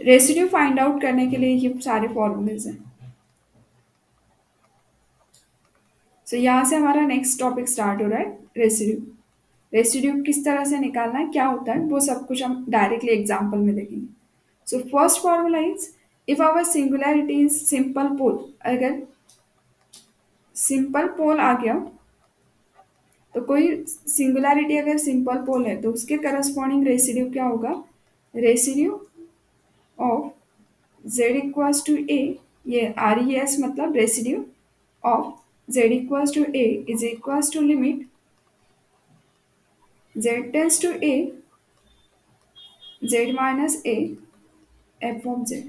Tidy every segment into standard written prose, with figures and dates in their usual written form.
Residue find out करने के लिए ये सारे फॉर्मूलेज हैं। सो यहाँ से हमारा नेक्स्ट टॉपिक स्टार्ट हो रहा है, रेसिड्यू। रेसिड्यू किस तरह से निकालना है, क्या होता है, वो सब कुछ हम डायरेक्टली एग्जाम्पल में देखेंगे। So first formula is, if our singularity is simple pole, अगर सिंपल पोल आ गया तो कोई सिंगुलैरिटी अगर सिंपल पोल है तो उसके करस्पॉन्डिंग रेसिड्यू क्या होगा, residue of z equals to a, ये आर ई एस मतलब residue of z equals to a is equals to limit z tends to a z minus a f of z।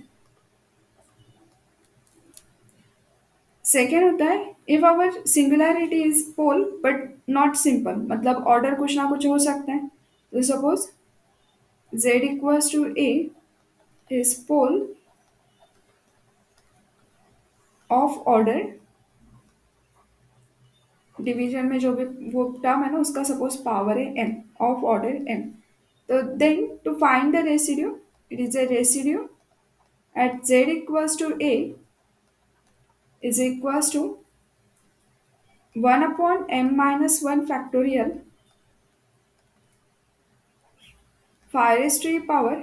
Second होता है, if our singularity is pole but not simple, मतलब order कुछ ना कुछ हो सकता है। तो suppose z equals to a is pole of order, division में जो भी वो टर्म है ना उसका सपोज पावर है m, ऑफ ऑर्डर m। तो then to find the residue, it is a residue at z equals to a is equals to 1 upon m minus 1 factorial 5 raised to the power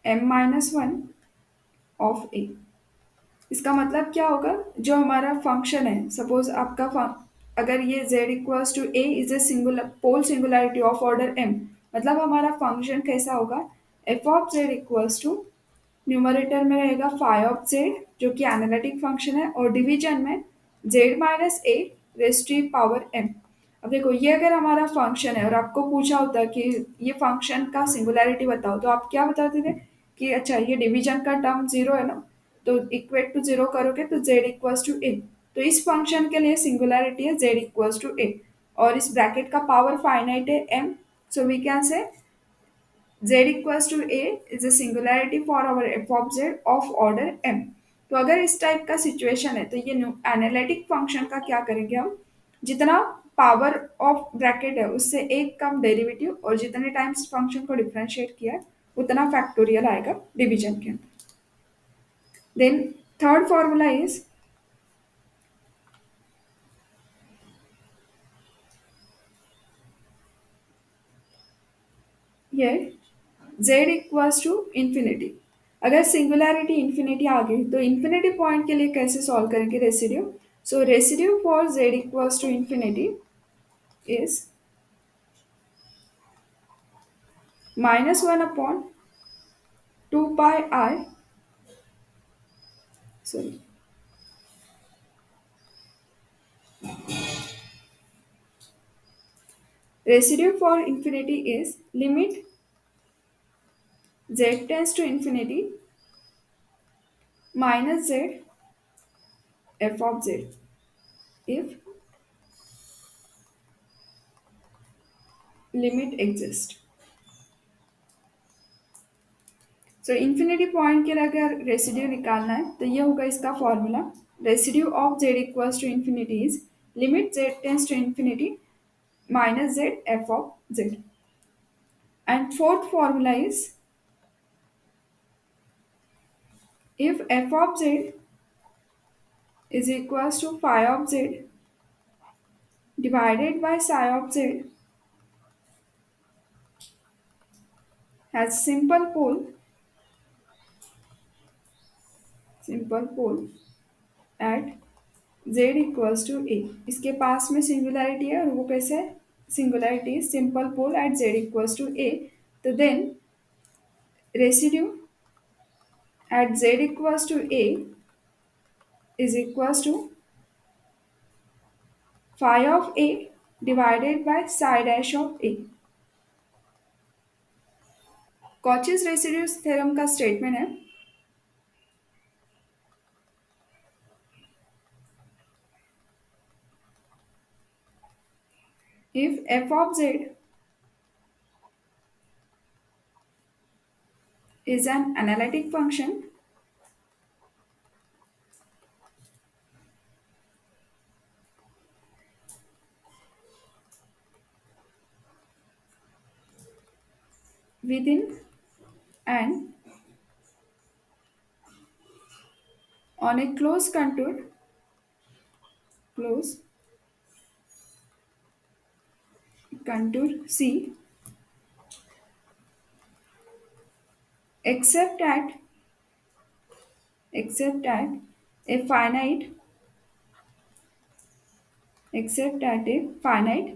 m minus 1 of a। इसका मतलब क्या होगा, जो हमारा function है, suppose आपका अगर ये z equals to a is a singular pole singularity of order m, मतलब हमारा फंक्शन कैसा होगा, f of z equals to numerator में रहेगा फाई ऑफ जेड जो कि एनालिटिक फंक्शन है, और डिवीजन में Z minus A raised to power M. अब देखो ये अगर हमारा फंक्शन है और आपको पूछा होता कि ये फंक्शन का सिंगुलैरिटी बताओ, तो आप क्या बताते थे कि अच्छा ये डिवीजन का टर्म जीरो है ना, तो इक्वेट टू जीरो करोगे तो जेड इक्वल्स टू ए। तो इस फंक्शन के लिए सिंगुलैरिटी है जेड इक्वल्स टू ए, और इस ब्रैकेट का पावर फाइनाइट है M. So we can say z equals to a is a singularity for our f of z of order m। तो अगर इस टाइप का सिचुएशन है तो ये एनालिटिक फंक्शन का क्या करेंगे हम, जितना पावर ऑफ ब्रैकेट है उससे एक कम डेरिवेटिव, और जितने टाइम्स फंक्शन को डिफरेंशिएट किया है उतना फैक्टोरियल आएगा डिवीजन के अंदर। देन थर्ड फॉर्मूला इज, ये z इक्वल्स टू इंफिनिटी। अगर सिंगुलैरिटी इंफिनिटी आ गई तो इंफिनिटी पॉइंट के लिए कैसे सॉल्व करेंगे residue. So residue for z equals to infinity is -1 upon 2 pi i, sorry, residue for infinity is limit z tends to infinity minus z f of z if limit exist। So infinity point के लिए अगर residue निकालना है तो ये होगा इसका formula, residue of z equals to infinity is limit z tends to infinity minus z f of z। And fourth formula is, if f of z is equals to phi of z divided by psi of z has simple pole at z equals to a। इसके पास में singularity है और वो कैसे है, singularity simple pole at z equals to a। तो then residue at z equals to a is equals to phi of a divided by psi dash of a। Cauchy's residues theorem का statement है, if f of z is an analytic function within an on a close contour C, except at except at a finite except at a finite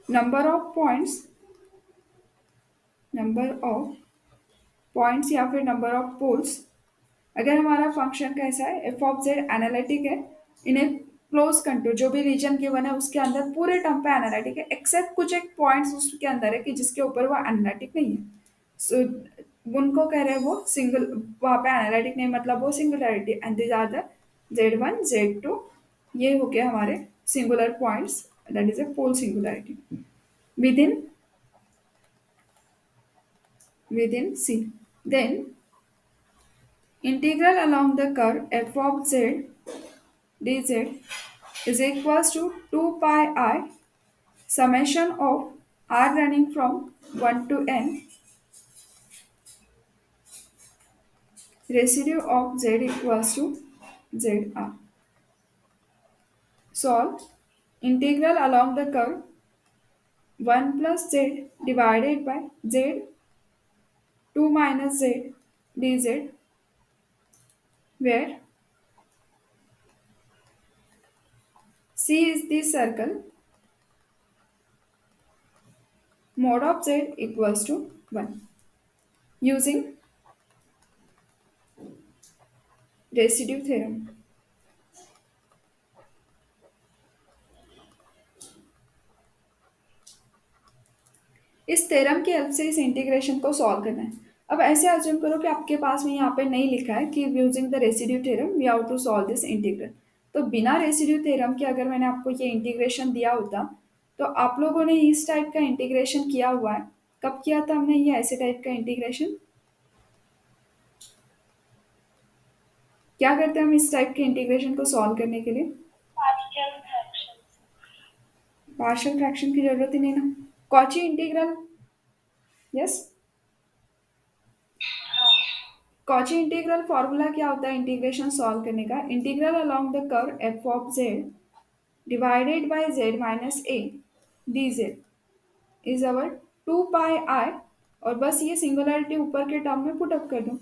number of points या फिर number of poles. अगर हमारा function कैसा है, F of Z analytic है इन ए close contour, जो भी reason given है उसके अंदर पूरे टर्म पे एनालिटिक है, एक्सेप्ट कुछ एक पॉइंट्स उसके अंदर है कि जिसके ऊपर वो एनालिटिक नहीं है। सो उनको कह रहे हैं वो सिंगल, वहाँ पे एनालिटिक नहीं मतलब वो singularity, and this are the Z1 Z2, ये हो गया हमारे singular points, that is a pole singularity within within C. Then integral along the curve f of z dz is equals to 2 pi I summation of r running from 1 to n residue of z equals to zr. Solve integral along the curve 1 plus z divided by z 2 minus z dz, where C is the circle, mod of z equals to 1, using residue theorem. इस theorem की help से इस integration को solve करना है। अब ऐसे assume करो कि आपके पास में यहाँ पे नहीं लिखा है कि using the residue theorem we how to solve this integral. तो बिना रेसिड्यू थ्योरम के अगर मैंने आपको ये इंटीग्रेशन दिया होता तो आप लोगों ने इस टाइप का इंटीग्रेशन किया हुआ है। कब किया था हमने ये ऐसे टाइप का इंटीग्रेशन? क्या करते हैं हम इस टाइप के इंटीग्रेशन को सॉल्व करने के लिए? पार्शियल फ्रैक्शन की जरूरत ही नहीं ना। Cauchy integral, yes, Cauchy integral formula क्या होता है इंटीग्रेशन सॉल्व करने का? Integral along the curve F of Z divided by Z minus A D z is our 2 pi आई, और बस ये सिंगुलरिटी ऊपर के टर्म में पुट अप कर दूं,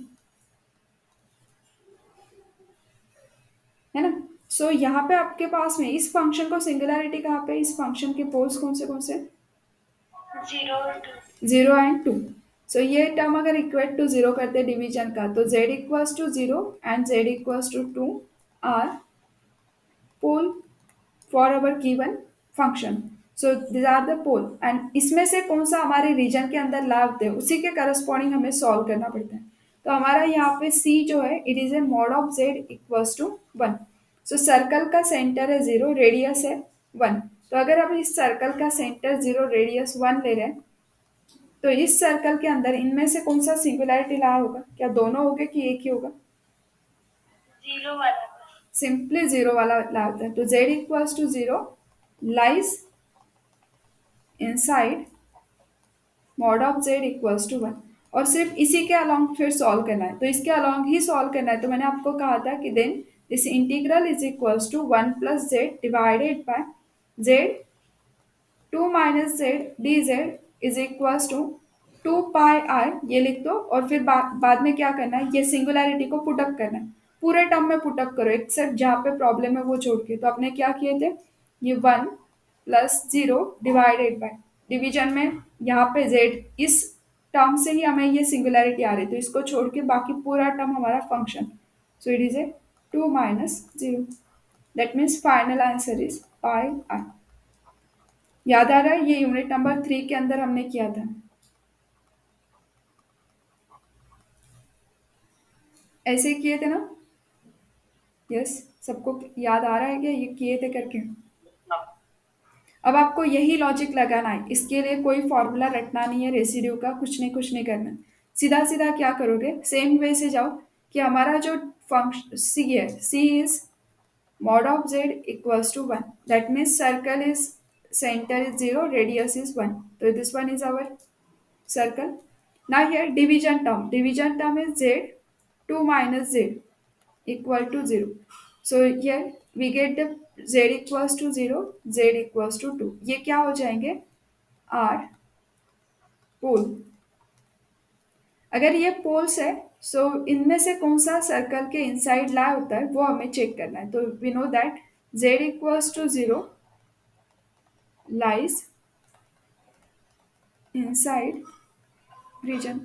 है ना। सो यहाँ पे आपके पास में इस फंक्शन को सिंगुलरिटी कहाँ पे, इस फंक्शन के पोल्स कौन से? 0 एंड 2। सो ये टर्म अगर इक्वेट टू 0 करते डिवीजन का तो z equals to 0 and z equals to 2 are pole for our given function. So this are the pole, and इसमें से कौन सा हमारे रीजन के अंदर ला होते हैं उसी के करस्पॉन्डिंग हमें सॉल्व करना पड़ता है। तो हमारा यहाँ पे C जो है it is a mod of z equals to 1। So circle का सेंटर है 0, रेडियस है 1। तो अगर हम इस सर्कल का सेंटर 0 रेडियस 1 ले रहे हैं तो इस सर्कल के अंदर इनमें से कौन सा सिंगुलरिटी ला होगा? क्या दोनों होंगे कि एक ही होगा? जीरो वाला, सिंपली जीरो वाला ला होता है। तो z equals to 0 lies inside mod of z equals to 1, और सिर्फ इसी के अलॉन्ग फिर सॉल्व करना है। तो इसके अलॉन्ग ही सॉल्व करना है। तो मैंने आपको कहा था कि then this integral is equals to 1 plus z divided by z 2 minus z d z is equals to 2 pi I, ये लिख दो। और फिर बाद में क्या करना है, ये सिंगुलरिटी को पुटअप करना है, पूरे टर्म में पुटअप करो एक्सेप्ट जहाँ पे प्रॉब्लम है वो छोड़ के। तो आपने क्या किए थे, ये 1 प्लस 0 डिवाइडेड बाय डिवीजन में यहाँ पे z, इस टर्म से ही हमें ये सिंगुलरिटी आ रही, तो इसको छोड़ के बाकी पूरा टर्म हमारा function. So it is a 2 minus 0, that means final answer is pi i. याद आ रहा है, ये यूनिट नंबर 3 के अंदर हमने किया था, ऐसे किए थे ना? यस, सबको याद आ रहा है क्या ये किए थे करके? अब आपको यही लॉजिक लगाना है, इसके लिए कोई फॉर्मूला रटना नहीं है रेसिड्यू का, कुछ नहीं करना है। सीधा सीधा क्या करोगे, सेम वे से जाओ कि हमारा जो फंक्शन सी है, सी is mod of z equals to 1, that means circle is center is 0, radius is 1, so this one is our circle. Now here division term is z 2 minus z, equal to 0. So here we get the z equals to 0, z equals to 2. ये क्या हो जाएंगे? R पोल। अगर ये poles है, सो इनमें से कौन सा सर्कल के इनसाइड लाई होता है वो हमें चेक करना है। तो we know that z equals to 0 lies inside region.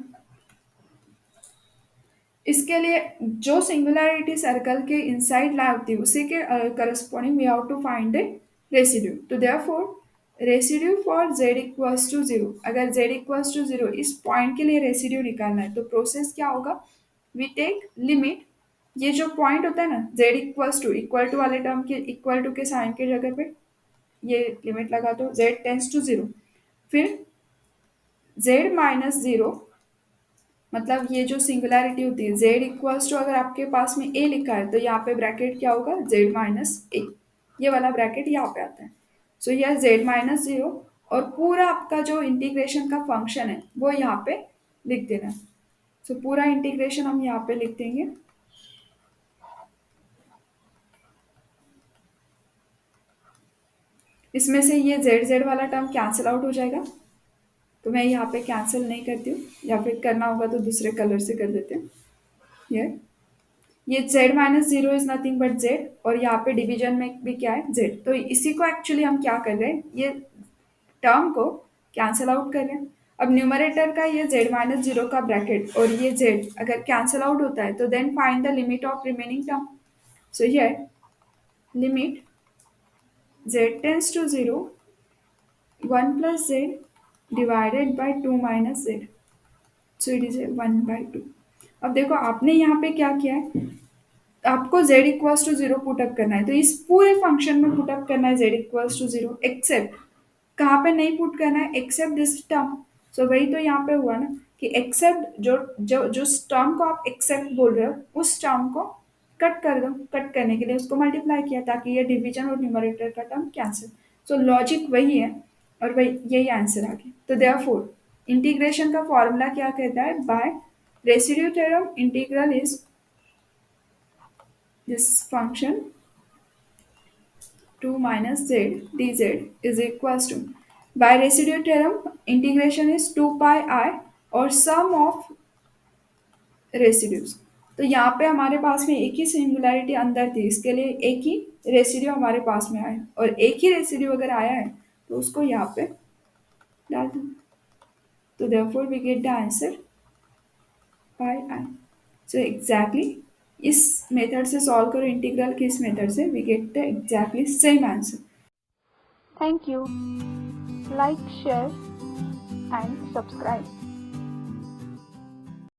इसके लिए जो सिंगुलैरिटी सर्कल के इनसाइड लाई होती है उसी के corresponding we have to find the residue. तो therefore residue for z equals to 0, अगर z इक्वल्स टू 0 इस पॉइंट के लिए रेसिड्यू निकालना है तो प्रोसेस क्या होगा? वी टेक लिमिट, ये जो पॉइंट होता है ना z equals to, equal to वाले टर्म के इक्वल टू के साइन के जगह पे ये लिमिट लगा दो, z टेंस टू 0। फिर z माइनस 0, मतलब ये जो सिंगुलैरिटी होती है z इक्वल्स टू, अगर आपके पास में a लिखा है तो यहाँ पे ब्रैकेट क्या होगा? z माइनस ए, ये वाला ब्रैकेट यहाँ पे आता है। सो यह z माइनस 0 और पूरा आपका जो इंटीग्रेशन का फंक्शन है वो यहाँ पे लिख देना। सो पूरा इंटीग्रेशन हम यहाँ पे लिख देंगे। इसमें से ये z z वाला टर्म कैंसिल आउट हो जाएगा, तो मैं यहाँ पे कैंसिल नहीं करती हूँ, या फिर करना होगा तो दूसरे कलर से कर देते हैं। ये z minus 0 is nothing but z, और यहाँ पे डिवीजन में भी क्या है? z। तो इसी को एक्चुअली हम क्या कर रहे हैं, ये टर्म को कैंसिल आउट कर रहे हैं। अब न्यूमरेटर का ये z माइनस 0 का ब्रैकेट और ये z अगर कैंसिल आउट होता है तो then find the limit of remaining term. So here limit z tends to 0 1 plus z divided by 2 minus z, so it is a 1/2। अब देखो आपने यहाँ पे क्या किया है, आपको z इक्वल्स टू 0 पुटअप करना है, तो इस पूरे फंक्शन में पुटअप करना है z इक्वल्स टू 0, एक्सेप्ट कहाँ पे नहीं पुट करना है? Accept this term. सो वही तो यहाँ पे हुआ ना कि एक्सेप्ट जो जो जो टर्म को आप एक्सेप्ट बोल रहे हो उस टर्म को कट कर दो, कट करने के लिए उसको मल्टीप्लाई किया ताकि ये डिवीजन और न्यूमरेटर का टर्म कैंसिल। सो लॉजिक वही है और वही यही आंसर आ गया। तो देयरफॉर इंटीग्रेशन का फॉर्मूला क्या कहता है? By residue theorem integral is this function 2 minus z dz is equals to, by residue theorem integration is 2 pi I और sum of residues। तो यहाँ पे हमारे पास में एक ही सिंगुलैरिटी अंदर थी, इसके लिए एक ही रेसिड्यू हमारे पास में आया, और एक ही रेसिड्यू अगर आया है तो उसको यहाँ पे डाल दो। तो therefore we get the answer pi I। So exactly इस मेथड से सॉल्व करो इंटीग्रल के, इस मेथड से we get the exactly same answer. Thank you. Like, share, and subscribe.